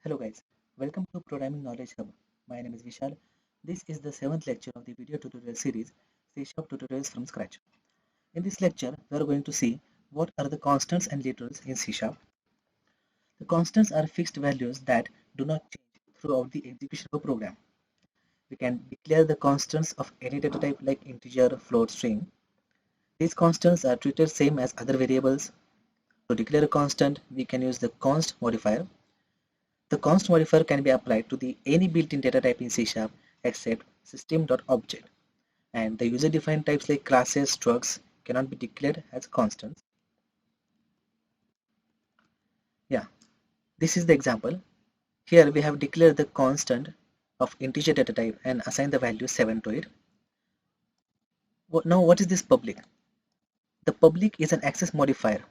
Hello guys, welcome to Programming Knowledge Hub. My name is Vishal. This is the 7th lecture of the video tutorial series C# tutorials from scratch. In this lecture, we are going to see what are the constants and literals in C#. The constants are fixed values that do not change throughout the execution of a program. We can declare the constants of any data type like integer, float, string. These constants are treated same as other variables. To declare a constant, we can use the const modifier. The const modifier can be applied to any built-in data type in C# except system.object, and the user-defined types like classes, structs cannot be declared as constants. Yeah, this is the example. Here we have declared the constant of integer data type and assigned the value 7 to it. Now what is this public? The public is an access modifier.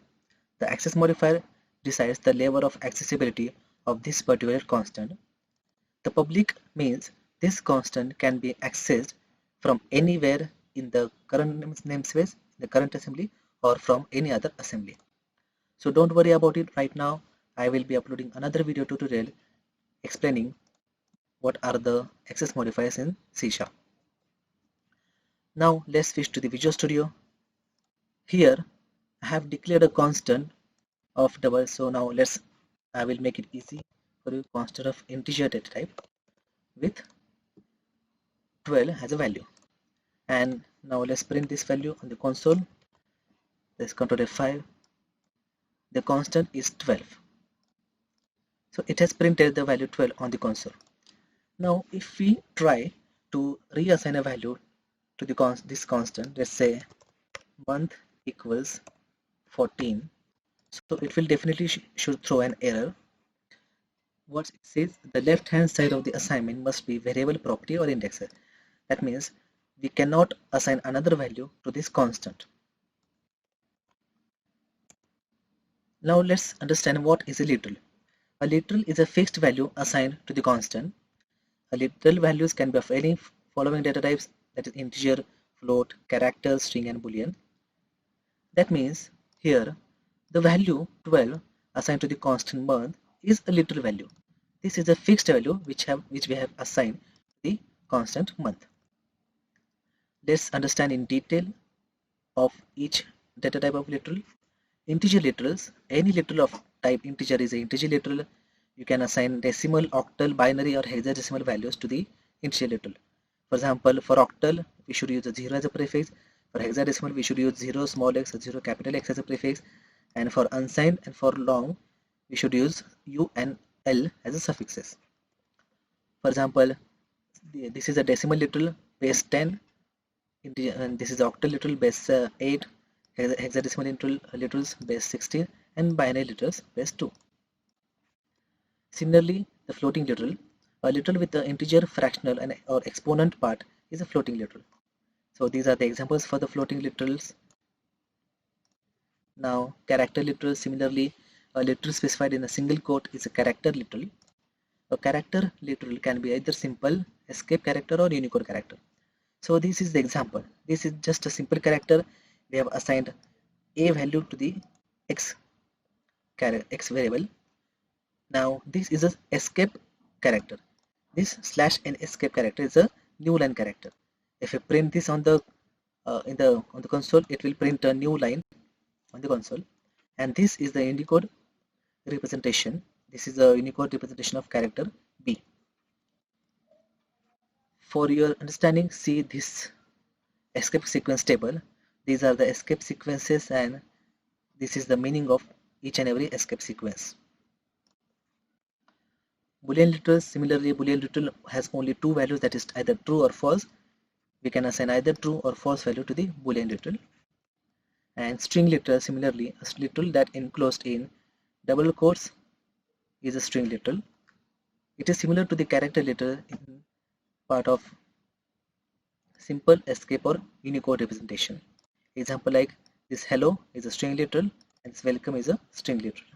The access modifier decides the level of accessibility of this particular constant. The public means this constant can be accessed from anywhere in the current namespace, the current assembly, or from any other assembly. So don't worry about it right now. I will be uploading another video tutorial explaining what are the access modifiers in C#. Now let's switch to the Visual Studio. Here I have declared a constant of double. So now I will make it easy for you. Constant of integer data type with 12 as a value. And now let's print this value on the console. Let's Ctrl F5. The constant is 12. So it has printed the value 12 on the console. Now if we try to reassign a value to this constant, let's say month equals 14. So it will definitely should throw an error. What it says, the left hand side of the assignment must be variable property or indexer. That means we cannot assign another value to this constant. Now let's understand what is a literal. A literal is a fixed value assigned to the constant. A literal values can be of any following data types, that is integer, float, character, string, and boolean. That means here the value 12 assigned to the constant month is a literal value. This is a fixed value which we have assigned to the constant month. Let's understand in detail of each data type of literal. Integer literals, any literal of type integer is an integer literal. You can assign decimal, octal, binary, or hexadecimal values to the integer literal. For example, for octal, we should use a 0 as a prefix. For hexadecimal, we should use 0 small x or 0 capital X as a prefix. And for unsigned and for long, we should use U and L as a suffixes. For example, this is a decimal literal base 10, and this is octal literal base 8, hexadecimal literals base 16, and binary literals base 2. Similarly, the floating literal, a literal with the integer, fractional, or exponent part is a floating literal. So these are the examples for the floating literals. Now, character literal, similarly, a literal specified in a single quote is a character literal. A character literal can be either simple, escape character, or Unicode character. So this is the example. This is just a simple character. We have assigned a value to the x variable. Now this is a escape character. This /n escape character is a new line character. If you print this on the console, it will print a new line on the console. And this is the Unicode representation. This is a Unicode representation of character B. For your understanding, see this escape sequence table. These are the escape sequences, and this is the meaning of each and every escape sequence. Boolean literals, similarly, Boolean literal has only two values, that is either true or false. We can assign either true or false value to the Boolean literal. And string literal, similarly, a literal that enclosed in double quotes is a string literal. It is similar to the character literal in part of simple, escape, or Unicode representation. Example like this hello is a string literal and this welcome is a string literal.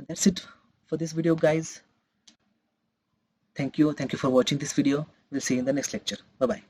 That's it for this video, guys. Thank you for watching this video. We'll see you in the next lecture. Bye bye.